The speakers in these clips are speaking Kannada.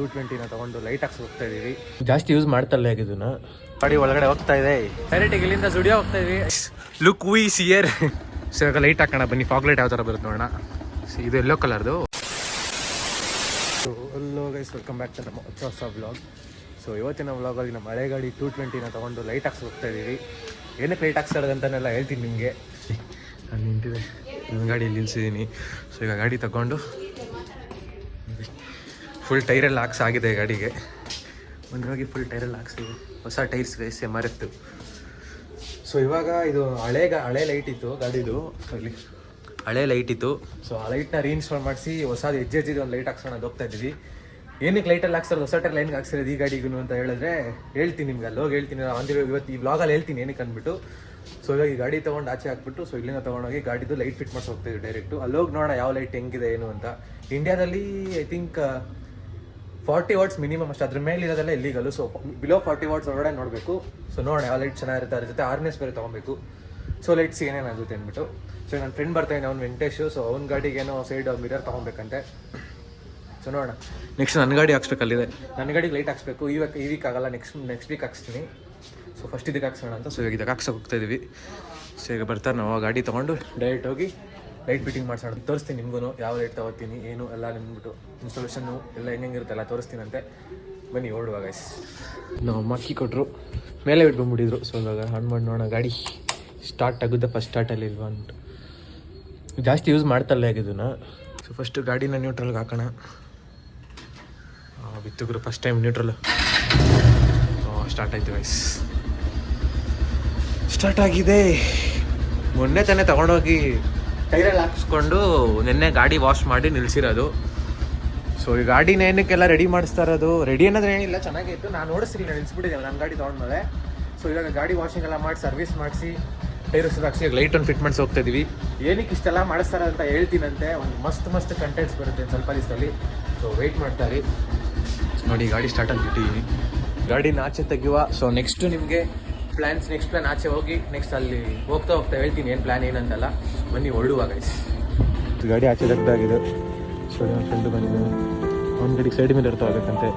220ನ ತೊಗೊಂಡು ಲೈಟ್ ಹಾಕ್ಸಿ ಹೋಗ್ತಾ ಇದೀವಿ. ಜಾಸ್ತಿ ಯೂಸ್ ಮಾಡ್ತಲ್ಲ ಇದನ್ನ. ಗಾಡಿ ಒಳಗಡೆ ಹೋಗ್ತಾ ಇದೆ. ಡೈರೆಕ್ಟ್ ಇಲ್ಲಿಂದ ಸ್ಟುಡಿಯೋ ಹೋಗ್ತಾ ಇದೀವಿ. ಲುಕ್ ವಿ ಸಿಯರ್. ಸೊ ಇವಾಗ ಲೈಟ್ ಹಾಕೋಣ ಬನ್ನಿ. ಫಾಗ್ ಲೈಟ್ ಯಾವ ಥರ ಬರುತ್ತೆ ನೋಡೋಣ. ಇದು ಯೆಲ್ಲೋ ಕಲರ್ದು. So hello guys, welcome back to ನಮ್ಮ ಹೊಸ ವ್ಲಾಗ್. ಸೊ ಇವತ್ತಿನ ವ್ಲಾಗಲ್ಲಿ ನಮ್ಮ ಹಳೆ ಗಾಡಿ 220ನ ತೊಗೊಂಡು ಲೈಟ್ ಹಾಕ್ಸಿ ಹೋಗ್ತಾ ಇದೀವಿ. ಏನಕ್ಕೆ ಲೈಟ್ ಹಾಕ್ಸ್ತಾ ಇರೋದಂತಾನೆಲ್ಲ ಹೇಳ್ತೀನಿ ನಿಮಗೆ. ನಾನು ನಿಂತಿದೆ, ನನ್ನ ಗಾಡಿಯಲ್ಲಿ ನಿಲ್ಸಿದ್ದೀನಿ. ಸೊ ಈಗ ಗಾಡಿ ತಗೊಂಡು ಫುಲ್ ಟೈರೆಲ್ಲ ಹಾಕ್ಸಾಗಿದೆ ಗಾಡಿಗೆ. ಒಂದೋಗಿ ಫುಲ್ ಟೈರೆಲ್ಲ ಹಾಕ್ಸಿದೆ. ಹೊಸ ಟೈರ್ಸ್ MRF. ಸೊ ಇವಾಗ ಇದು ಹಳೆ ಲೈಟ್ ಇತ್ತು ಗಾಡಿದು. ಇಲ್ಲಿ ಹಳೆ ಲೈಟ್ ಇತ್ತು. ಸೊ ಆ ಲೈಟ್ನ ರೀಇನ್ಸ್ಟಾಲ್ ಮಾಡಿಸಿ ಹೊಸದು ಹೆಜ್ಜೆದು ಒಂದು ಲೈಟ್ ಹಾಕ್ಸೋಣ ಅಂತ ಹೋಗ್ತಾ ಇದ್ದೀವಿ. ಏನಕ್ಕೆ ಲೈಟಲ್ಲಿ ಹಾಕ್ಸೋದು, ಹೊಸ ಟೈರ್ ಲೈನ್ಗೆ ಹಾಕ್ಸಿರೋದು ಈ ಗಾಡಿಗೂ ಅಂತ ಹೇಳಿದ್ರೆ ಹೇಳ್ತೀನಿ ನಿಮ್ಗೆ. ಅಲ್ಲಿ ಹೋಗಿ ಹೇಳ್ತೀನಿ. ಇವತ್ತು ಈ ವ್ಲಾಗಲ್ಲಿ ಹೇಳ್ತೀನಿ ಏನಕ್ಕೆ ಅಂದ್ಬಿಟ್ಟು. ಸೊ ಇವಾಗ ಈ ಗಾಡಿ ತೊಗೊಂಡು ಆಚೆ ಹಾಕ್ಬಿಟ್ಟು ಸೊ ಇಲ್ಲಿಂದ ತೊಗೊಂಡೋಗಿ ಗಾಡಿದು ಲೈಟ್ ಫಿಟ್ ಮಾಡಿಸಿ ಹೋಗ್ತಾಯಿದ್ವಿ ಡೈರೆಕ್ಟು. ಅಲ್ಲಿ ಹೋಗಿ ನೋಡೋಣ ಯಾವ ಲೈಟ್ ಹೆಂಗಿದೆ ಏನು ಅಂತ. ಇಂಡಿಯಾದಲ್ಲಿ ಐ ಥಿಂಕ್ 40 ವಾಟ್ಸ್ ಮಿನಿಮಮ್ ಅಷ್ಟು. ಅದ್ರ ಮೇಲೆ ಇರೋದೆಲ್ಲ ಇಲ್ಲಿಗಲ್ಲು. ಸೊ ಬಿಲೋ 40 ವಾಟ್ಸ್ ಒಳಗಡೆ ನೋಡಬೇಕು. ಸೊ ನೋಡೋಣ ಯಾವ ಲೈಟ್ ಚೆನ್ನಾಗಿರುತ್ತೆ. ಅದ್ರ ಜೊತೆ ಆರ್ನೆಸ್ ಬೇರೆ ತೊಗೊಬೇಕು. ಸೊ ಲೈಟ್ಸ್ ಏನೇನಾಗುತ್ತೆ ಅಂದ್ಬಿಟ್ಟು. ಸೊ ನನ್ನ ಫ್ರೆಂಡ್ ಬರ್ತಾಯಿದ್ದಾನೆ, ಅವ್ನು ವೆಂಕಟೇಶು. ಸೊ ಅವ್ನ ಗಾಡಿಗೇನೋ ಸೈಡ್ ಮಿರರ್ ತೊಗೊಬೇಕಂತೆ. ಸೊ ನೋಡೋಣ. ನೆಕ್ಸ್ಟ್ ನನ್ನ ಗಾಡಿ ಹಾಕ್ಸ್ಬೇಕಲ್ಲಿದೆ. ನನ್ನ ಗಾಡಿಗೆ ಲೈಟ್ ಹಾಕ್ಸ್ಬೇಕು. ಈ ವೀಕ್ ಆಗಲ್ಲ, ನೆಕ್ಸ್ಟ್ ವೀಕ್ ಹಾಕ್ಸ್ತೀನಿ. ಸೊ ಫಸ್ಟ್ ಇದಕ್ಕೆ ಹಾಕ್ಸೋಣ ಅಂತ. ಸೊ ಇವಾಗ ಇದಕ್ಕೆ ಹಾಕ್ಸೋಕೆ ಹೋಗ್ತಾಯಿದ್ದೀವಿ. ಸೊ ಈಗ ಬರ್ತಾರೆ, ನಾವು ಆ ಗಾಡಿ ತೊಗೊಂಡು ಡೈರೆಕ್ಟ್ ಹೋಗಿ ಲೈಟ್ ಫಿಟ್ಟಿಂಗ್ ಮಾಡ್ಸೋಣ. ತೋರಿಸ್ತೀನಿ ನಿಮಗೂ ಯಾವ ಲೈಟ್ ತೊಗೋತೀನಿ ಏನು ಎಲ್ಲ ನಿಮ್ಬಿಟ್ಟು ಇನ್ಸ್ಟಾಲೇಷನ್ನು ಎಲ್ಲ ಹೆಂಗಿರುತ್ತೆ ಎಲ್ಲ ತೋರಿಸ್ತೀನಂತೆ. ಬನ್ನಿ ಹೊರಡುವ ಗೈಸ್. ನಾವು ಅಕ್ಕಿ ಕೊಟ್ಟರು, ಮೇಲೆ ಬಿಟ್ಟು ಬಂದ್ಬಿಟ್ಟಿದ್ರು. ಸೊ ಇವಾಗ ಆನ್ ಮಾಡಿ ನೋಡೋಣ ಗಾಡಿ ಸ್ಟಾರ್ಟ್ ಆಗುತ್ತೆ. ಫಸ್ಟ್ ಸ್ಟಾರ್ಟಲ್ಲಿ ಇಲ್ವಾ ಅಂದ್ಬಿಟ್ಟು. ಜಾಸ್ತಿ ಯೂಸ್ ಮಾಡ್ತಲ್ಲ ಇದನ್ನ. ಸೊ ಫಸ್ಟು ಗಾಡಿನ ನ್ಯೂಟ್ರಲ್ಗೆ ಹಾಕೋಣ. ಬಿತ್ತುಗ್ರು ಫಸ್ಟ್ ಟೈಮ್ ನ್ಯೂಟ್ರಲ್ ಸ್ಟಾರ್ಟ್ ಆಯಿತು ಗೈಸ್. ಸ್ಟಾರ್ಟ್ ಆಗಿದೆ. ಮೊನ್ನೆ ತಾನೇ ತೊಗೊಂಡೋಗಿ ಟೈರಲ್ಲಿ ಹಾಕ್ಸ್ಕೊಂಡು ನಿನ್ನೆ ಗಾಡಿ ವಾಶ್ ಮಾಡಿ ನಿಲ್ಲಿಸಿರೋದು. ಸೊ ಈ ಗಾಡಿನ ಏನಕ್ಕೆಲ್ಲ ರೆಡಿ ಮಾಡಿಸ್ತಾ ಇರೋದು. ರೆಡಿ ಅನ್ನೋದ್ರೆ ಏನಿಲ್ಲ, ಚೆನ್ನಾಗೇ ಇತ್ತು. ನಾನು ನೋಡಿಸ್ತೀನಿ, ನಾನು ನಿಲ್ಸ್ಬಿಟ್ಟಿದ್ದೇನೆ ನನ್ನ ಗಾಡಿ ತೊಗೊಂಡ್ಮೇಲೆ. ಸೊ ಇವಾಗ ಗಾಡಿ ವಾಷಿಂಗ್ ಎಲ್ಲ ಮಾಡಿ ಸರ್ವಿಸ್ ಮಾಡಿಸಿ ಟೈರ್ ಹಾಕ್ಸಿ ಲೈಟ್ ಒಂದು ಫಿಟ್ ಮಾಡಿಸಿ ಹೋಗ್ತಾ ಇದೀವಿ. ಏನಕ್ಕೆ ಇಷ್ಟೆಲ್ಲ ಮಾಡಿಸ್ತಾರೆ ಅಂತ ಹೇಳ್ತೀನಂತೆ. ಒಂದು ಮಸ್ತ್ ಕಂಟೆಂಟ್ಸ್ ಬರುತ್ತೆ ಸ್ವಲ್ಪ ದಿವಸದಲ್ಲಿ. ಸೊ ವೆಯ್ಟ್ ಮಾಡ್ತಾರೆ. ನೋಡಿ ಗಾಡಿ ಸ್ಟಾರ್ಟಲ್ಲಿ ಬಿಟ್ಟಿದ್ದೀನಿ. ಗಾಡಿನ ಆಚೆ ತೆಗೆಯುವ. ಸೊ ನೆಕ್ಸ್ಟ್ ನಿಮಗೆ ನೆಕ್ಸ್ಟ್ ಪ್ಲ್ಯಾನ್ ಆಚೆ ಹೋಗಿ ನೆಕ್ಸ್ಟ್ ಅಲ್ಲಿ ಹೋಗ್ತಾ ಹೇಳ್ತೀನಿ ಏನು ಪ್ಲ್ಯಾನ್ ಏನಂತಲ್ಲ. ಬನ್ನಿ ಹೊರಡುವ ಗೈಸ್. ಗಾಡಿ ಆಚೆ ತೆಗ್ದಾಗಿದೆ. ಸೊ ನನ್ನ ಫ್ರೆಂಡು ಬಂದಿದೆ, ಅವ್ನ ಗಾಡಿಗೆ ಸೈಡ್ ಮಿರರ್ ತಗೋಬೇಕಂತೆ.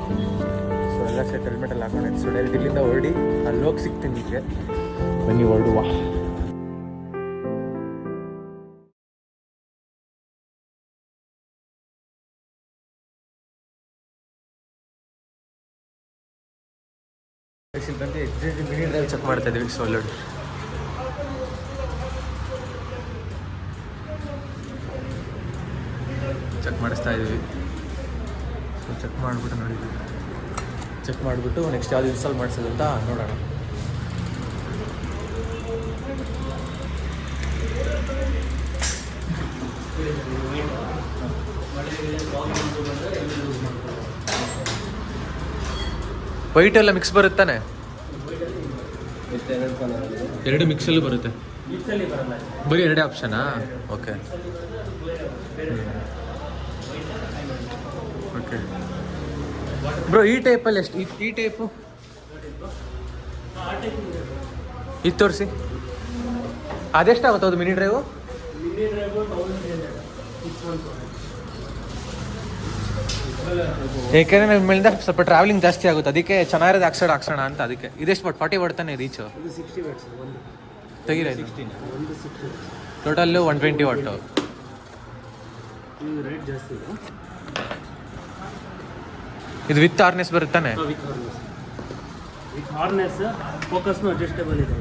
ಸೊ ಎಲ್ಲ ಸೆಟ್ ಹೆಲ್ಮೆಟಲ್ಲಿ ಹಾಕೊಂಡು ಸೊ ಡೈರೆಕ್ಟ್ ಇಲ್ಲಿಂದ ಹೊರಡಿ ಅಲ್ಲಿ ಹೋಗಿ ಸಿಗ್ತೀನಿ ನಿಮಗೆ. ಬನ್ನಿ ಹೊರಡುವ. ಬಂದು ಮಿನಿ ಡ್ರೈವ್ ಚೆಕ್ ಮಾಡ್ತಾ ಇದ್ದೀವಿ. ಸೊ ಅಲ್ಲಿ ಚೆಕ್ ಮಾಡಿಸ್ತಾ ಇದ್ದೀವಿ. ಸೊ ಚೆಕ್ ಮಾಡಿಬಿಟ್ಟು ನೋಡಿದ್ವಿ. ಚೆಕ್ ಮಾಡಿಬಿಟ್ಟು ನೆಕ್ಸ್ಟ್ ಯಾವ್ದು ಇನ್ಸ್ಟಾಲ್ ಮಾಡಿಸೋದು ಅಂತ ನೋಡೋಣ. ವೈಟ್ ಎಲ್ಲ ಮಿಕ್ಸ್ ಬರುತ್ತಾನೆ. ಎರಡು ಮಿಕ್ಸಲ್ಲಿ ಬರುತ್ತೆ. ಬರೀ ಎರಡೇ ಆಪ್ಷನಾ? Okay okay bro. ಈ ಟೈಪಲ್ಲಿ ಎಷ್ಟು? ಈ ಟೈಪು ಇದು ತೋರಿಸಿ. ಅದೆಷ್ಟಾಗುತ್ತೆ ಅದು ಮಿನಿ ಡ್ರೈವು? ಏಕೆಂದರೆ ನಮ್ಮ ಮೇಲಿಂದ ಸ್ವಲ್ಪ ಟ್ರಾವೆಲಿಂಗ್ ಜಾಸ್ತಿ ಆಗುತ್ತೆ, ಅದಕ್ಕೆ ಚೆನ್ನಾಗಿರೋದು ಹಾಕ್ಸೋಣ ಅಂತ. ಅದಕ್ಕೆ ಇದೆಷ್ಟು ಬಟ್ 40 ಬರ್ತಾನೆ ರೀಚು. ತೆಗೀರ ಟೋಟಲ್ಲು 120 ವಾಟು. ಇದು ವಿತ್ ಹಾರ್ನೆಸ್ ಬರುತ್ತಾನೆ? ಫೋಕಸ್ನು ಅಡ್ಜಸ್ಟೇಬಲ್ ಇದೆ.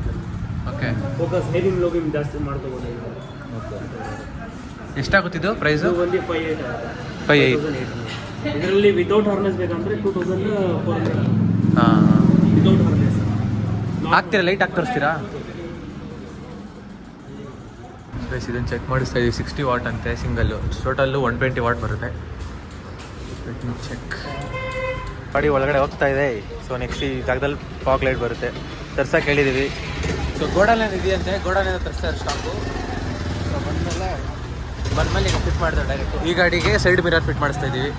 ಓಕೆ, ಫೋಕಸ್ ಹೇರಿಂಗ್ ಲೋಗಿಂಗ್ ಜಾಸ್ತಿ ಮಾಡ್ಕೋಬೋದು. ಎಷ್ಟಾಗುತ್ತಿದ್ದು ಪ್ರೈಸು? ಒಂದು 5,800. ಇದರಲ್ಲಿ ವಿತೌಟ್ ಹಾರ್ನೆಸ್ ಬೇಕಂದ್ರೆ 2,400. ಹಾಂ, ವಿತೌಟ್ ಹಾರ್ನೆಸ್ ಹಾಕ್ತೀರಾ? ಲೈಟ್ ಹಾಕಿ ತೋರಿಸ್ತೀರಾ? ಇದನ್ನು ಚೆಕ್ ಮಾಡಿಸ್ತಾ ಇದ್ದೀವಿ. 60 ವಾಟ್ ಅಂತೆ ಸಿಂಗಲ್ಲು. ಟೋಟಲ್ಲು 120 ವಾಟ್ ಬರುತ್ತೆ. ಚೆಕ್. ಗಾಡಿ ಒಳಗಡೆ ಹೋಗ್ತಾ ಇದೆ. ಸೊ ನೆಕ್ಸ್ಟ್ ಈ ಜಾಗದಲ್ಲಿ ಫಾಗ್ ಲೈಟ್ ಬರುತ್ತೆ, ತರ್ಸಕ್ಕೆ ಹೇಳಿದ್ದೀವಿ. ಸೊ ಗೋಡಾಲೇನು ಇದೆಯಂತೆ, ಗೋಡಾಲೇನು ತರಿಸ್ತಾರೆ ಸ್ಟಾಕು. ಸೊ ಬಂದಮೇಲೆ ಈಗ ಫಿಟ್ ಮಾಡ್ತಾರೆ ಡೈರೆಕ್ಟು. ಈ ಗಾಡಿಗೆ ಸೈಡ್ ಮಿರರ್ ಫಿಟ್ ಮಾಡಿಸ್ತಾ ಇದ್ದೀವಿ.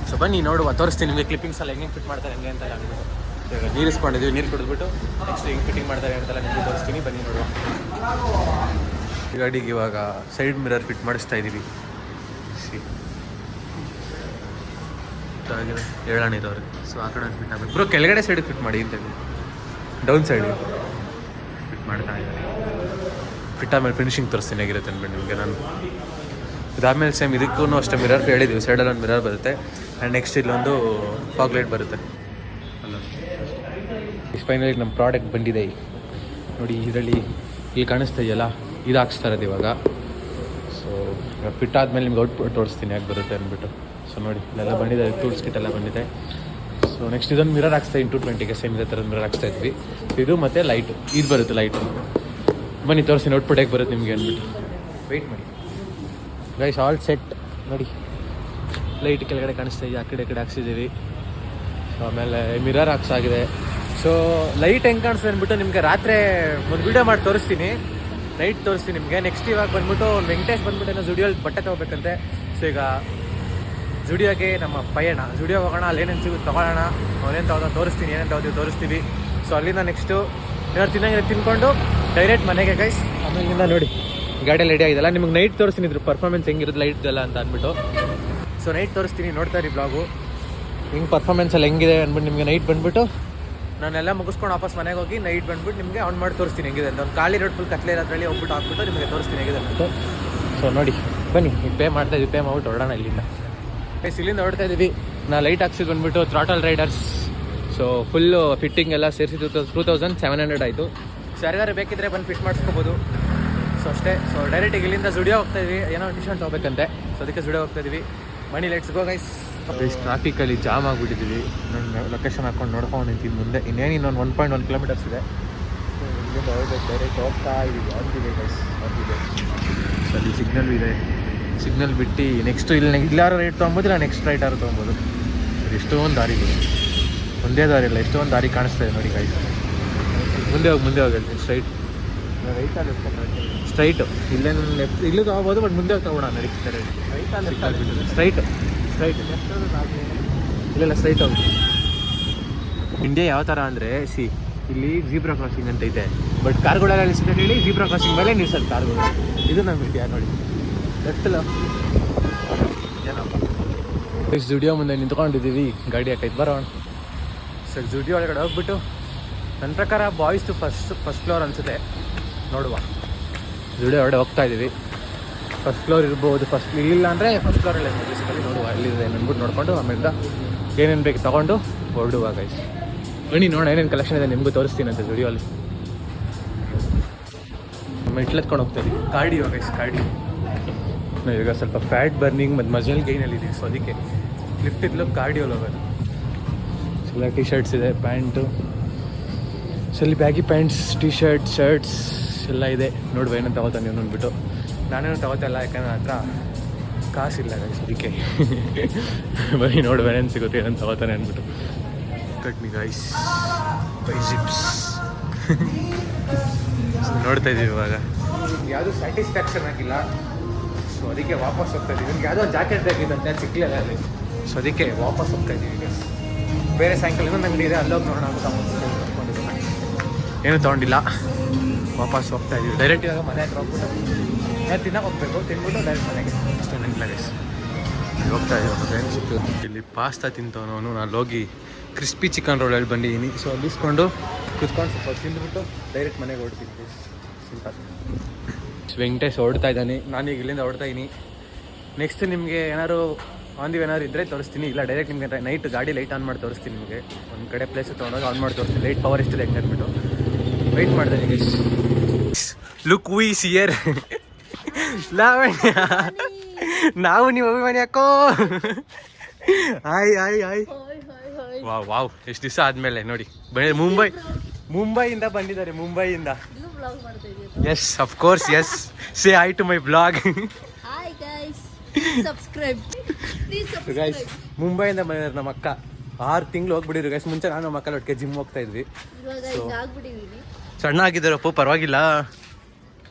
ಸೊ ಬನ್ನಿ ನೋಡುವ, ತೋರಿಸ್ತೀನಿ ನಿಮಗೆ ಕ್ಲಿಪ್ಪಿಂಗ್ಸ್ ಎಲ್ಲ ಹೆಂಗೆ ಫಿಟ್ ಮಾಡ್ತಾರೆ ಹೆಂಗೆ ಅಂತ ಅಂದ್ಬಿಟ್ಟು. ಇವಾಗ ನೀರು ಇಸ್ಕೊಂಡಿದ್ದೀವಿ, ನೀರು ಕುಡಿದ್ಬಿಟ್ಟು ನೆಕ್ಸ್ಟ್ ಹೆಂಗೆ ಫಿಟ್ಟಿಂಗ್ ಮಾಡ್ತಾರೆ ಅಂತೆಲ್ಲ ನಿಮಗೆ ತೋರಿಸ್ತೀನಿ. ಬನ್ನಿ ನೋಡುವ. ಈ ಗಾಡಿಗೆ ಇವಾಗ ಸೈಡ್ ಮಿರರ್ ಫಿಟ್ ಮಾಡಿಸ್ತಾ ಇದ್ದೀವಿ. ಆಗಿದೆ ಹೇಳೋಣಿರೋರಿಗೆ. ಸೊ ಆ ಕಡೆ ಫಿಟ್ ಆಗಬೇಕು ಬ್ರೋ, ಕೆಳಗಡೆ ಸೈಡ್ ಫಿಟ್ ಮಾಡಿ ಅಂತೇಳಿ, ಡೌನ್ ಸೈಡ್ ಫಿಟ್ ಮಾಡ್ತಾ ಇದ್ದಾರೆ. ಫಿಟ್ ಆಮೇಲೆ ಫಿನಿಶಿಂಗ್ ತೋರಿಸ್ತೀನಿ ಹೇಗಿರುತ್ತೆ ಅಂದ್ಬಿಟ್ಟು ನಿಮಗೆ ನಾನು. ಇದಾದಮೇಲೆ ಸೇಮ್ ಇದಕ್ಕೂ ಅಷ್ಟೇ ಮಿರರ್ ಹೇಳಿದ್ದೀವಿ, ಸೈಡಲ್ಲಿ ಒಂದು ಮಿರರ್ ಬರುತ್ತೆ ಆ್ಯಂಡ್ ನೆಕ್ಸ್ಟ್ ಇಲ್ಲೊಂದು ಫಾಗ್ ಲೈಟ್ ಬರುತ್ತೆ ಅಲ್ಲ. ಫೈನಲಿ ನಮ್ಮ ಪ್ರಾಡಕ್ಟ್ ಬಂದಿದೆ ನೋಡಿ. ಇದರಲ್ಲಿ ಇಲ್ಲಿ ಕಾಣಿಸ್ತಾ ಇದೆಯಲ್ಲ, ಇದು ಹಾಕ್ಸ್ತಾ ಇರೋದು ಇವಾಗ. ಸೊ ಫಿಟ್ ಆದಮೇಲೆ ನಿಮ್ಗೆ ಔಟ್ಪುಟ್ ತೋರಿಸ್ತೀನಿ ಯಾಕೆ ಬರುತ್ತೆ ಅಂದ್ಬಿಟ್ಟು. ಸೊ ನೋಡಿ ಇಲ್ಲೆಲ್ಲ ಬಂದಿದೆ, ಟೂಲ್ಸ್ ಕಿಟ್ ಎಲ್ಲ ಬಂದಿದೆ. ಸೊ ನೆಕ್ಸ್ಟ್ ಇದೊಂದು ಮಿರರ್ ಹಾಕ್ಸ್ತಾ 220ಗೆ ಸೇಮ್ ಇದೇ ಥರದ ಮಿರರ್ ಹಾಕ್ಸ್ತಾ ಇದ್ವಿ. ಇದು ಮತ್ತು ಲೈಟು ಇದು ಬರುತ್ತೆ ಲೈಟು. ಬನ್ನಿ ತೋರಿಸ್ತೀನಿ ಔಟ್ಪುಟ್ ಹೇಗೆ ಬರುತ್ತೆ ನಿಮಗೆ ಅಂದ್ಬಿಟ್ಟು. ವೆಯ್ಟ್ ಮಾಡಿ ಗೈಸ್, ಆಲ್ ಸೆಟ್ ನೋಡಿ. ಲೈಟ್ ಕೆಳಗಡೆ ಕಾಣಿಸ್ತಾ ಇದೆ, ಆ ಕಡೆ ಹಾಕ್ಸಿದ್ದೀವಿ. ಸೊ ಆಮೇಲೆ ಮಿರರ್ ಹಾಕ್ಸಾಗಿದೆ. ಸೊ ಲೈಟ್ ಹೆಂಗೆ ಕಾಣಿಸ್ತದೆ ಅಂದ್ಬಿಟ್ಟು ನಿಮಗೆ ರಾತ್ರಿ ಒಂದು ವೀಡಿಯೋ ಮಾಡಿ ತೋರಿಸ್ತೀನಿ, ನೈಟ್ ತೋರಿಸ್ತೀನಿ ನಿಮಗೆ. ನೆಕ್ಸ್ಟ್ ಇವಾಗ ಬಂದ್ಬಿಟ್ಟು ವೆಂಕಟೇಶ್ ಬಂದ್ಬಿಟ್ಟು ಏನೋ ಜುಡಿಯೋಲ್ಲಿ ಬಟ್ಟೆ ತೊಗೋಬೇಕಂತೆ. ಸೊ ಈಗ ಜುಡಿಯೋಗೆ ನಮ್ಮ ಪಯಣ, ಜುಡಿಯೋ ಹೋಗೋಣ, ಅಲ್ಲಿ ಏನೇನು ಸಿಗುತ್ತೆ ತೊಗೊಳ್ಳೋಣ, ಅವನೇನು ತೊಗೊಳೋಣ ತೋರಿಸ್ತೀನಿ, ಏನೇನು ತೊಗೋತೀವಿ ತೋರಿಸ್ತೀವಿ. ಸೊ ಅಲ್ಲಿಂದ ನೆಕ್ಸ್ಟು ಏನಾದ್ರು ತಿನ್ನಂಗೆ ತಿನ್ಕೊಂಡು ಡೈರೆಕ್ಟ್ ಮನೆಗೆ ಗೈಸ್. ಆಮೇಲಿಂದ ನೋಡಿ ಗಾಡಿಯಲ್ಲಿ ರೆಡಿ ಆಗಿದೆಲ್ಲ, ನಿಮ್ಗೆ ನೈಟ್ ತೋರಿಸ್ತೀನಿ ಇದ್ರ ಪರ್ಫಾರ್ಮೆನ್ಸ್ ಹೆಂಗಿರುತ್ತೆ ಲೈಟ್ದೆಲ್ಲ ಅಂತ ಅಂದ್ಬಿಟ್ಟು. ಸೊ ನೈಟ್ ತೋರಿಸ್ತೀನಿ, ನೋಡ್ತಾ ಇರಿ ಬ್ಲಾಗು ಹಿಂಗೆ ಪರ್ಫಾರ್ಮೆನ್ಸ್ ಎಲ್ಲ ಹೆಂಗಿದೆ ಅಂದ್ಬಿಟ್ಟು ನಿಮಗೆ. ನೈಟ್ ಬಂದುಬಿಟ್ಟು ನಾನೆಲ್ಲ ಮುಗಿಸ್ಕೊಂಡು ವಾಪಸ್ ಮನೆಗೆ ಹೋಗಿ ನೈಟ್ ಬಂದುಬಿಟ್ಟು ನಿಮಗೆ ಆನ್ ಮಾಡಿ ತೋರಿಸ್ತೀನಿ ಹೆಂಗಿದೆ ಅಂತ. ಒಂದು ಖಾಲಿ ರೋಡ್ ಫುಲ್ ಕತ್ಲೆ ಇರೋದ್ರಲ್ಲಿ ಹೋಗ್ಬಿಟ್ಟು ಹಾಕ್ಬಿಟ್ಟು ನಿಮಗೆ ತೋರಿಸ್ತೀನಿ ಹೇಗಿದೆ ಅಂದ್ಬಿಟ್ಟು. ಸೊ ನೋಡಿ ಬನ್ನಿ, ಈಗ ಪೇ ಮಾಡ್ತಾ ಇದ್ದೀವಿ, ಪೇ ಮಾಡ್ಬಿಟ್ಟು ಹೊರಡೋಣ ಇಲ್ಲಿಂದ. ಇಲ್ಲಿಂದ ಹೊರಡ್ತಾ ಇದ್ದೀವಿ. ನಾ ಲೈಟ್ ಹಾಕ್ಸಿದ್ದು ಬಂದುಬಿಟ್ಟು throttle Riders. So full fitting ಎಲ್ಲ ಸೇರಿಸಿ 2700 ಆಯಿತು. ಸೊ ಯಾರ್ಯಾರು ಬೇಕಿದ್ರೆ ಬಂದು ಫಿಟ್ ಮಾಡಿಸ್ಕೋಬೋದು. ಸೊ ಅಷ್ಟೇ. ಸೊ ಡೈರೆಕ್ಟಿಗೆ ಇಲ್ಲಿಂದ ಜುಡಿಯೋ ಹೋಗ್ತಾಯಿದ್ವಿ, ಏನೋ ಟಿ ಶರ್ಟ್ ತೊಗೋಬೇಕಂತೆ. ಸೊ ಅದಕ್ಕೆ ಜುಡಿಯೋ ಹೋಗ್ತಾಯಿದ್ವಿ. ಬನ್ನಿ ಲೆಟ್ಸ್ ಗೋ ಗೈಸ್. ಟ್ರಾಫಿಕಲ್ಲಿ ಜಾಮ್ ಆಗಿಬಿಟ್ಟಿದ್ದೀವಿ. ನಾನು ಲೊಕೇಶನ್ ಹಾಕ್ಕೊಂಡು ನೋಡ್ಕೊಂಡು ನಿಂತಿದ್ದು ಮುಂದೆ. ಇನ್ನೇನು ಇನ್ನೊಂದು 1.1 ಕಿಲೋಮೀಟರ್ಸ್ ಇದೆ. ಸೊ ಇಲ್ಲಿಂದ ಹೋಗ್ಬೇಕು, ಡೈರೆಕ್ಟ್ ಹೋಗ್ತಾ ಇದ್ದೀವಿ. ಆಗಿದೆ ಗೈಸ್, ಆಗಿದೆ. ಸೊ ಅಲ್ಲಿ ಸಿಗ್ನಲ್ ಇದೆ, ಸಿಗ್ನಲ್ ಬಿಟ್ಟು ನೆಕ್ಸ್ಟು ಇಲ್ಲಾರು ರೈಟ್ ತೊಗೊಬೋದು, ಇಲ್ಲ ನೆಕ್ಸ್ಟ್ ರೈಟ್ ಆರು ತೊಗೊಬೋದು. ಎಷ್ಟೊಂದು ದಾರಿಗಳು, ಒಂದೇ ದಾರಿ ಇಲ್ಲ, ಎಷ್ಟೊಂದು ದಾರಿ ಕಾಣಿಸ್ತಾ ಇದೆ ನೋಡಿ ಗಾಯ್ಸ್. ಮುಂದೆ ಹೋಗಿ ಹೇಳ್ತೀನಿ ಸ್ಟ್ರೈಟ್, ರೈಟಲ್ಲಿ ಸ್ಟ್ರೈಟು. ಇಲ್ಲೇನು ಲೆಫ್ಟ್ ಇಲ್ಲೂ ತೊಗೋಬೋದು, ಬಟ್ ಮುಂದೆ ಹೋಗಿ ತೊಗೊಳ ನಡಿ. ಸ್ಟ್ರೈಟು ಇಲ್ಲ ಸ್ಟ್ರೈಟ್ ಹೋಗಿ. ಇಂಡಿಯಾ ಯಾವ ಥರ ಅಂದರೆ ಇಲ್ಲಿ ಜೀಬ್ರಾ ಕ್ರಾಸಿಂಗ್ ಅಂತ ಇದೆ, ಬಟ್ ಕಾರ್ಗಳೆಲ್ಲ ನಿಲ್ಸ್ಕೊಂಡು ಹೇಳಿ ಜೀಬ್ರಾ ಕ್ರಾಸಿಂಗ್ ಮೇಲೆ ನಿಲ್ಸೋದು ಕಾರ್ಗಳು. ಇದು ನಮ್ಮ ಇಂಡಿಯಾ ನೋಡಿ. ಲೆಫ್ಟಲ್ಲ ಏನಪ್ಪ ಜುಡಿಯೋ ಮುಂದೆ ನಿಂತ್ಕೊಂಡಿದ್ದೀವಿ, ಗಾಡಿ ಹಾಕೈತೆ ಬರೋಣ. ಸರ್ ಜುಡಿಯೋ ಒಳಗಡೆ ಹೋಗ್ಬಿಟ್ಟು ನನ್ನ ಪ್ರಕಾರ ಬಾಯ್ಸ್ದು ಫಸ್ಟ್ ಫ್ಲೋರ್ ಅನಿಸುತ್ತೆ, ನೋಡುವ. ಜುಡಿಯೋ ಒಳಗಡೆ ಹೋಗ್ತಾ ಇದ್ದೀವಿ. ಫಸ್ಟ್ ಫ್ಲೋರ್ ಇರ್ಬೋದು, ಫಸ್ಟ್ ಇಲ್ಲಿಲ್ಲ ಅಂದರೆ ಫಸ್ಟ್ ಫ್ಲೋರಲ್ಲೇ ಬೇಸಿಕಲಿ ನೋಡುವ ಎಲ್ಲಿದೆ ಅಂದ್ಬಿಟ್ಟು ನೋಡಿಕೊಂಡು ಆಮೇಲೆ ಏನೇನು ಬೇಕು ತೊಗೊಂಡು ಹೊರಡುವ ಗೈಸ್. ಬನ್ನಿ ನೋಡೋಣ ಏನೇನು ಕಲೆಕ್ಷನ್ ಇದೆ ನಿಮಗೂ ತೋರಿಸ್ತೀನಿ ಅಂತ ಜುಡಿಯೋಲ್ಲಿ. ಮೆಟ್ಲೆತ್ಕೊಂಡು ಹೋಗ್ತಾ ಇದ್ದೀವಿ. Cardio guys, cardio. ಈಗ ಸ್ವಲ್ಪ ಫ್ಯಾಟ್ ಬರ್ನಿಂಗ್ ಮತ್ತು ಮಜಲ್ ಗೈನಲ್ಲಿದ್ದೀವಿ. ಸೊ ಅದಕ್ಕೆ ಲಿಫ್ಟ್ ಇದ್ಲು ಕಾರ್ಡಿಯೋಲ್ಲಿ ಹೋಗೋದು. ಎಲ್ಲ ಟಿ ಶರ್ಟ್ಸ್ ಇದೆ, ಪ್ಯಾಂಟು. ಸೊ ಇಲ್ಲಿ ಬ್ಯಾಗಿ ಪ್ಯಾಂಟ್ಸ್, ಟಿ ಶರ್ಟ್ಸ್ ಎಲ್ಲ ಇದೆ. ನೋಡುವ ಏನಂತ ತಗೋತಾನೆ ನೀವು ಅಂದ್ಬಿಟ್ಟು. ನಾನೇನು ತಗೋತಲ್ಲ, ಯಾಕಂದ್ರೆ ಹತ್ರ ಕಾಸಿಲ್ಲ ಗೈಸ್, ಅದಕ್ಕೆ ಬರೀ ನೋಡುವ ಏನೇನು ಸಿಗುತ್ತೆ ಏನಂತ ತಗೋತಾನೆ ಅಂದ್ಬಿಟ್ಟು. ಕಟ್ ಮಿ ಗೈಸ್ ಬೈಸಿಪ್ಸ್ ನೋಡ್ತಾ ಇದ್ದೀವಿ ಇವಾಗ. ಯಾವುದೂ ಸ್ಯಾಟಿಸ್ಫ್ಯಾಕ್ಷನ್ ಆಗಿಲ್ಲ. ಸೊ ಅದಕ್ಕೆ ವಾಪಸ್ ಹೋಗ್ತಾ ಇದ್ದೀವಿ. ನಿಮ್ಗೆ ಯಾವುದೋ ಜಾಕೆಟ್ ಬೇಕಿದ್ದಂತೆ ಸಿಕ್ಕಲಿಲ್ಲ ಅಲ್ಲಿ. ಸೊ ಅದಕ್ಕೆ ವಾಪಸ್ ಹೋಗ್ತಾ ಇದ್ದೀವಿ ಈಗ. ಬೇರೆ ಸಾಯಂಕಾಲ ಇನ್ನೊಂದು ಅಂಗಡಿ ಇದೆ, ಅಲ್ಲೋಗಿ ನೋಡೋಣ ಅಂತ ತೊಗೊಂಡಿದ್ದೀನಿ. ಏನೂ ತೊಗೊಂಡಿಲ್ಲ, ವಾಪಸ್ ಹೋಗ್ತಾ ಇದ್ದೀವಿ. ಡೈರೆಕ್ಟ್ ಇವಾಗ ಮನೆ ಹತ್ರ ಹೋಗ್ಬಿಟ್ಟು ನಾನು ತಿನ್ನಕ್ಕೆ ಹೋಗ್ಬೇಕು, ತಿನ್ಬಿಟ್ಟು ಡೈರೆಕ್ಟ್ ಮನೆಗೆ ಅಷ್ಟೇ. ನಂಗೆ ಗೈಸ್ ಹೋಗ್ತಾ ಇದ್ದೀವಿ. ಏನು ಸಿಕ್ಕಿಲ್ಲ. ಇಲ್ಲಿ ಪಾಸ್ತಾ ತಿಂತವನು, ನಾನು ಹೋಗಿ ಕ್ರಿಸ್ಪಿ ಚಿಕನ್ ರೋಲಲ್ಲಿ ಬಂದಿದ್ದೀನಿ. ಸೊ ಅಲ್ಲಿ ಇಸ್ಕೊಂಡು ಕುತ್ಕೊಂಡು ಸ್ವಲ್ಪ ತಿಂದುಬಿಟ್ಟು ಡೈರೆಕ್ಟ್ ಮನೆಗೆ ಹೊಡ್ತೀನಿ. ಸಿಂಪಲ್. ವೆಂಕಟೇಶ್ ಹೊಡ್ತಾ ಇದ್ದಾನೆ, ನಾನೀಗ ಇಲ್ಲಿಂದ ಹೊಡ್ತಾ ಇದ್ದೀನಿ. ನೆಕ್ಸ್ಟ್ ನಿಮಗೆ ಏನಾದ್ರು ಏನಾದ್ರು ಇದ್ದರೆ ತೋರಿಸ್ತೀನಿ, ಇಲ್ಲ ಡೈರೆಕ್ಟ್ ನಿಮಗೆ ನೈಟ್ ಗಾಡಿ ಲೈಟ್ ಆನ್ ಮಾಡಿ ತೋರಿಸ್ತೀನಿ. ನಿಮಗೆ ಒಂದು ಕಡೆ ಪ್ಲೇಸ್ ತೊಗೊಂಡಾಗ ಆನ್ ಮಾಡಿ ತೋರಿಸ್ತೀನಿ, ಲೈಟ್ ಪವರ್ ಎಷ್ಟಿದೆ ಹೆಂಗೆ ಅಂದ್ಬಿಟ್ಟು. ವೆಯ್ಟ್ ಮಾಡಿದೆ ನಿಮಗೆ. ಲುಕ್ ವಿ ಸಿಯರ್ ಲಾವಣ್ಯ, ನಾವು ನೀವು ಅಭಿಮಾನಿ ಯಾಕೋ. ಆಯ್ ಆಯ್ ಆಯ್ ವಾವ್ ವಾವ್, ಎಷ್ಟು ದಿವಸ ಆದಮೇಲೆ ನೋಡಿ ಮುಂಬೈಯಿಂದ ಬಂದಿದ್ದಾರೆ, ಮುಂಬೈಯಿಂದ. Yes of course, yes say hi to my blog. Hi guys, subscribe guys. ಮುಂಬೈಯಿಂದ ಬಂದಿದ್ದಾರೆ ನಮ್ಮ ಅಕ್ಕ. 6 ತಿಂಗಳು ಹೋಗ್ಬಿಟ್ಟಿದ್ರು ಗೈಸ್. ಮುಂಚೆ ನಾನು ಮಕ್ಕಳ ಒಟ್ಟಿಗೆ ಜಿಮ್ ಹೋಗ್ತಾ ಇದ್ವಿ. ಸಣ್ಣ ಆಗಿದ್ದಾರಪ್ಪ, ಪರವಾಗಿಲ್ಲ.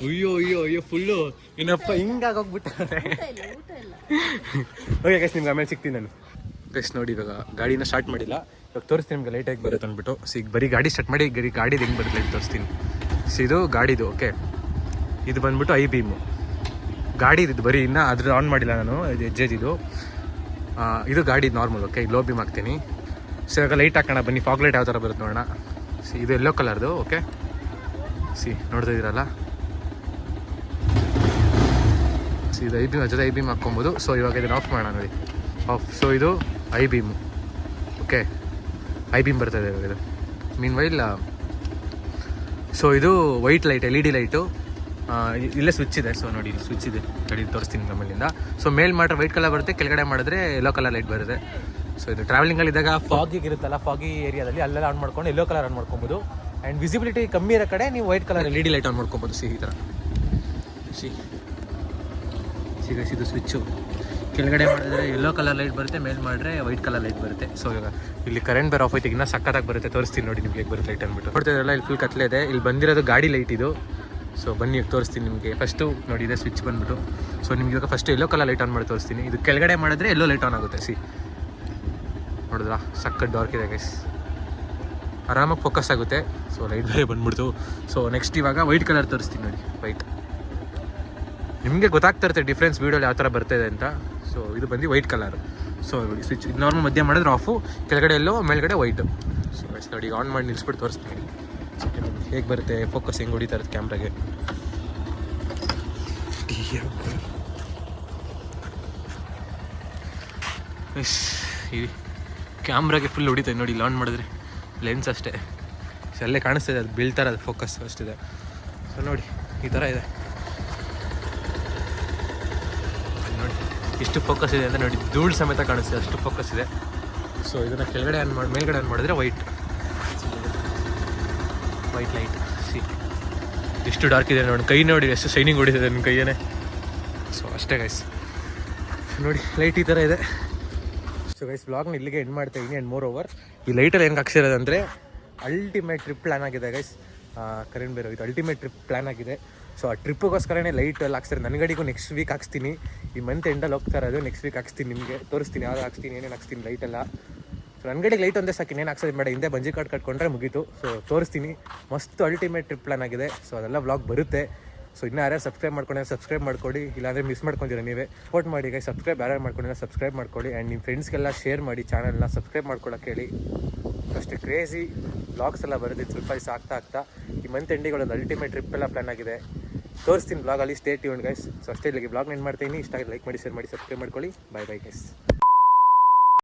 ಅಯ್ಯೋ ಅಯ್ಯೋ ಅಯ್ಯೋ ಫುಲ್ಲು ಏನಪ್ಪ ಹಿಂಗಾಗೋಗ್ಬಿಟ್ಟಾರೆ. ಓಕೆ ಗೈಸ್, ನಿಮ್ಗೆ ಆಮೇಲೆ ಸಿಗ್ತೀನಿ ನಾನು. ಗೈಸ್ ನೋಡಿ ಇವಾಗ ಗಾಡಿನ ಸ್ಟಾರ್ಟ್ ಮಾಡಿಲ್ಲ, ಇವಾಗ ತೋರಿಸ್ತೀನಿ ನಿಮ್ಗೆ ಲೈಟ್ ಹೇಗೆ ಬರುತ್ತೆ ಅಂದ್ಬಿಟ್ಟು. ಈಗ ಬರೀ ಗಾಡಿ ಸ್ಟಾರ್ಟ್ ಮಾಡಿ ಗಾಡಿದು ಹೆಂಗೆ ಬರುತ್ತೆ ಲೈಟ್ ತೋರಿಸ್ತೀನಿ. ಇದು ಗಾಡಿದು. ಓಕೆ, ಇದು ಬಂದ್ಬಿಟ್ಟು ಐ ಬೀಮು ಗಾಡಿದು. ಬರೀ ಇನ್ನೂ ಅದ್ರ ಆನ್ ಮಾಡಿಲ್ಲ ನಾನು, ಇದು ಎಜ್ಜೆಜಿದು. ಇದು ಗಾಡಿ ನಾರ್ಮಲ್. ಓಕೆ, ಲೋ ಬೀಮ್ ಹಾಕ್ತೀನಿ. ಸೊ ಇವಾಗ ಲೈಟ್ ಹಾಕೋಣ ಬನ್ನಿ. ಫಾಗ್ ಲೈಟ್ ಯಾವ ಥರ ಬರುತ್ತೆ ನೋಡೋಣ. ಸಿ ಇದು ಯೆಲ್ಲೋ ಕಲರ್ದು. ಓಕೆ, ಸಿ ನೋಡ್ತಾ ಇದ್ದೀರಲ್ಲ, ಸಿ ಇದು ಐ ಬೀಮ್ ಜೊತೆ ಐ ಬೀಮ್ ಹಾಕ್ಕೊಬೋದು. ಸೊ ಇವಾಗ ಇದನ್ನು ಆಫ್ ಮಾಡೋಣ ನೋಡಿ, ಆಫ್. ಸೊ ಇದು I beam. Okay, I beam ಬರ್ತದೆ ಇವಾಗ ಇದು. ಮೀನ್ ವೈಲ್ ಸೊ ಇದು ವೈಟ್ ಲೈಟ್, LED ಲೈಟು. ಇಲ್ಲೇ ಸ್ವಿಚ್ ಇದೆ. ಸೊ ನೋಡಿ, ಇಲ್ಲಿ ಸ್ವಿಚ್ ಇದೆ, ಗಾಡಿ ತೋರಿಸ್ತೀನಿ ನಮ್ಮಲ್ಲಿಂದ. ಸೊ ಮೇಲ್ ಮಾಡಿದ್ರೆ ವೈಟ್ ಕಲರ್ ಬರುತ್ತೆ, ಕೆಳಗಡೆ ಮಾಡಿದ್ರೆ ಯೆಲ್ಲೋ ಕಲರ್ ಲೈಟ್ ಬರುತ್ತೆ. ಸೊ ಇದು ಟ್ರಾವೆಲಿಂಗಲ್ಲಿ ಇದ್ದಾಗ ಫಾಗಿಗೆ ಇರುತ್ತಲ್ಲ, ಫಾಗಿ ಏರಿಯಾದಲ್ಲಿ ಅಲ್ಲೆಲ್ಲ ಆನ್ ಮಾಡ್ಕೊಂಡು ಯೆಲ್ಲೋ ಕಲರ್ ಆನ್ ಮಾಡ್ಕೊಬೋದು. ಆ್ಯಂಡ್ ವಿಸಿಬಿಲಿಟಿ ಕಮ್ಮಿ ಇರೋ ಕಡೆ ನೀವು white colour LED light on ಮಾಡ್ಕೊಬೋದು. ಸಿ ಈ ಥರ ಇದು ಸ್ವಿಚ್ಚು. ಕೆಳಗಡೆ ಮಾಡಿದ್ರೆ ಯೆಲ್ಲೋ ಕಲರ್ ಲೈಟ್ ಬರುತ್ತೆ, ಮೇಲ್ ಮಾಡಿದ್ರೆ ವೈಟ್ ಕಲರ್ ಲೈಟ್ ಬರುತ್ತೆ. ಸೊ ಇವಾಗ ಇಲ್ಲಿ ಕರೆಂಟ್ ಬೇರೆ ಆಫ್ ಆಯ್ತು, ಇನ್ನೂ ಸಕ್ಕತ್ತಾಗಿ ಬರುತ್ತೆ. ತೋರಿಸ್ತೀನಿ ನೋಡಿ ನಿಮಗೆ ಹೇಗೆ ಬರುತ್ತೆ ಲೈಟ್ ಅಂದ್ಬಿಟ್ಟು. ನೋಡ್ತಿದ್ರಲ್ಲ, ಇಲ್ಲಿ ಫುಲ್ ಕತ್ಲೆ ಇದೆ. ಇಲ್ಲಿ ಬಂದಿರೋದು ಗಾಡಿ ಲೈಟ್ ಇದು. ಸೊ ಬನ್ನಿ ತೋರಿಸ್ತೀನಿ ನಿಮಗೆ. ಫಸ್ಟು ನೋಡಿ, ಇದೆ ಸ್ವಿಚ್ ಬಂದ್ಬಿಟ್ಟು. ಸೊ ನಿಮ್ಗೆ ಇವಾಗ first yellow colour light on ಮಾಡಿ ತೋರಿಸ್ತೀನಿ. ಇದು ಕೆಳಗಡೆ ಮಾಡಿದ್ರೆ ಯೆಲ್ಲೋ ಲೈಟ್ ಆನ್ ಆಗುತ್ತೆ. ಸಿ ನೋಡಿದ್ರಾ, ಸಕ್ಕತ್ ಡಾರ್ಕ್ ಇದೆ ಗೈಸ್, ಆರಾಮಾಗಿ ಫೋಕಸ್ ಆಗುತ್ತೆ. ಸೊ ಲೈಟ್ ಬೇರೆ ಬಂದ್ಬಿಡ್ತು. ಸೊ ನೆಕ್ಸ್ಟ್ ಇವಾಗ ವೈಟ್ ಕಲರ್ ತೋರಿಸ್ತೀನಿ ನೋಡಿ. ವೈಟ್ ನಿಮಗೆ ಗೊತ್ತಾಗ್ತಾ ಇರುತ್ತೆ ಡಿಫ್ರೆನ್ಸ್ ವೀಡಿಯೋಲಿ ಯಾವ ಥರ ಬರ್ತಾಯಿದೆ ಅಂತ. ಸೊ ಇದು ಬಂದು ವೈಟ್ ಕಲರ್. ಸೊ ನೋಡಿ, ಸ್ವಿಚ್ ಇದು ನಾರ್ಮಲ್ ಮಧ್ಯ ಮಾಡಿದ್ರೆ ಆಫು, ಕೆಳಗಡೆ ಎಲ್ಲೋ, ಮೇಲ್ಗಡೆ ವೈಟು. ಸೊ ಗೈಸ್ ನೋಡಿ, ಆನ್ ಮಾಡಿ ನಿಲ್ಲಿಸ್ಬಿಟ್ಟು ತೋರಿಸ್ತೀನಿ ಹೇಗೆ ಬರುತ್ತೆ, ಫೋಕಸ್ ಹೆಂಗೆ ಹೊಡಿತಾ ಇರುತ್ತೆ ಕ್ಯಾಮ್ರಾಗೆ. ಈ ಕ್ಯಾಮ್ರಾಗೆ ಫುಲ್ ಹೊಡಿತಾ ನೋಡಿ, ಇಲ್ಲಿ ಆನ್ ಮಾಡಿದ್ರೆ ಲೆನ್ಸ್ ಅಷ್ಟೇ. ಸೊ ಅಲ್ಲೇ ಕಾಣಿಸ್ತಿದೆ, ಅದು ಬೀಳ್ತಾರೆ, ಅದು ಫೋಕಸ್ ಅಷ್ಟಿದೆ. ಸೊ ನೋಡಿ, ಈ ಥರ ಇದೆ ನೋಡಿ, ಇಷ್ಟು ಫೋಕಸ್ ಇದೆ ಅಂತ ನೋಡಿ, ಧೂಳು ಸಮೇತ ಕಾಣಿಸ್ತಿದೆ, ಅಷ್ಟು ಫೋಕಸ್ ಇದೆ. ಸೊ ಇದನ್ನು ಕೆಳಗಡೆ ಆನ್ ಮಾಡಿ ಮೇಲ್ಗಡೆ ಆನ್ ಮಾಡಿದ್ರೆ ವೈಟ್ ಲೈಟ್. ಸಿ ಎಷ್ಟು ಡಾರ್ಕ್ ಇದೆ ನೋಡಿ, ಕೈ ನೋಡಿ ಎಷ್ಟು ಶೈನಿಂಗ್ ಹೊಡಿತಿದೆ ನನ್ನ ಕೈಯೇ. ಸೊ ಅಷ್ಟೇ ಗೈಸ್, ನೋಡಿ ಲೈಟ್ ಈ ಥರ ಇದೆ. ಸೊ ಗೈಸ್, ವ್ಲಾಗ್ನ ಇಲ್ಲಿಗೆ ಎಂಡ್ ಮಾಡ್ತಾ ಇದ್ದೀನಿ. ಆ್ಯಂಡ್ ಮೋರ್ ಓವರ್ ಈ ಲೈಟಲ್ಲಿ ಹೆಂಗೆ ಹಾಕ್ಸಿರೋದಂದರೆ ಅಲ್ಟಿಮೇಟ್ ಟ್ರಿಪ್ ಪ್ಲ್ಯಾನ್ ಆಗಿದೆ ಗೈಸ್. ಕರೆಂಟ್ ಬೇರೆ ಇದು ಅಲ್ಟಿಮೇಟ್ ಟ್ರಿಪ್ ಪ್ಲ್ಯಾನ್ ಆಗಿದೆ. ಸೊ ಆ ಟ್ರಿಪ್ಪಿಗೋಸ್ಕರನೇ ಲೈಟ್ ಎಲ್ಲ ಹಾಕ್ಸ್ತಾರೆ. ನನ್ನ ಗಾಡಿಗೂ ನೆಕ್ಸ್ಟ್ ವೀಕ್ ಹಾಕ್ಸ್ತೀನಿ. ಈ ಮಂತ್ ಎಂಡಲ್ಲಿ ಹೋಗ್ತಾ ಇರೋದು, ನೆಕ್ಸ್ಟ್ ವೀಕ್ ಹಾಕ್ಸ್ತೀನಿ. ನಿಮಗೆ ತೋರಿಸ್ತೀನಿ ಯಾವ್ದು ಹಾಕ್ಸ್ತೀನಿ, ಏನೇನು ಹಾಕ್ಸ್ತೀನಿ ಲೈಟೆಲ್ಲ. ಸೊ ನನ್ನ ಗಾಡಿಗೆ ಲೈಟ್ ಒಂದೇ ಸಾಕು, ಇನ್ನೇನು ಹಾಕ್ಸೋದು ಬೇಡ. ಹಿಂದೆ ಬಂಜಿ ಕಾರ್ಡ್ ಕಟ್ಕೊಂಡ್ರೆ ಮುಗೀತು. ಸೊ ತೋರಿಸ್ತೀನಿ, ಮಸ್ತ್ ಅಲ್ಟಿಮೇಟ್ ಟ್ರಿಪ್ ಪ್ಲ್ಯಾನ್ ಆಗಿದೆ. ಸೊ ಅದೆಲ್ಲ ವ್ಲಾಗ್ ಬರುತ್ತೆ. ಸೊ ಇನ್ನೂ ಯಾರ್ಯಾರು ಸಬ್ಸ್ಕ್ರೈಬ್ ಮಾಡ್ಕೊಂಡ್ರೆ ಸಬ್ಸ್ಕ್ರೈಬ್ ಮಾಡ್ಕೊಳ್ಳಿ, ಇಲ್ಲಾಂದರೆ ಮಿಸ್ ಮಾಡ್ಕೊಂತೀರ ನೀವೇ. ಸಪೋರ್ಟ್ ಮಾಡಿ ಗೈಸ್, ಸಬ್ಸ್ಕ್ರೈಬ್ ಯಾರ್ಯಾರು ಮಾಡ್ಕೊಂಡಿಲ್ಲ ಸಬ್ಸ್ಕ್ರೈಬ್ ಮಾಡ್ಕೊಳ್ಳಿ. ಆ್ಯಂಡ್ ನಿಮ್ಮ ಫ್ರೆಂಡ್ಸ್ಗೆಲ್ಲ ಶೇರ್ ಮಾಡಿ, ಚಾನಲ್ನ ಸಬ್ಸ್ಕ್ರೈಬ್ ಮಾಡ್ಕೊಳ್ಳೋಕೆ ಹೇಳಿ. ಅಷ್ಟೇ ಕ್ರೇಜಿ ವ್ಲಾಗ್ಸ್ ಎಲ್ಲ ಬರುತ್ತೆ ಸ್ವಲ್ಪ ದಿವಸ ಆಗ್ತಾ. ಈ ಮಂತ್ ಎಂಡಿಗಳೊಂದು ಅಲ್ಟಿಮೇಟ್ ಟ್ರಿಪ್ ಎಲ್ಲ ಪ್ಲ್ಯಾನ್ ಆಗಿದೆ. ತೋರಿಸ್ತೀನಿ ಬ್ಲಾಗಲ್ಲಿ, ಸ್ಟೇ ಟ್ಯೂನ್ಡ್ ಗೈಸ್. ಸೊ ಅಷ್ಟೇ, ಇಲ್ಲಿಗೆ ಬ್ಲಾಗ್ ಎಂಡ್ ಮಾಡ್ತೀನಿ. ಇಷ್ಟ ಆಗಿ ಲೈಕ್ ಮಾಡಿ, ಶೇರ್ ಮಾಡಿ, ಸಬ್ಸ್ಕ್ರೈಬ್ ಮಾಡ್ಕೊಳ್ಳಿ. Bye guys.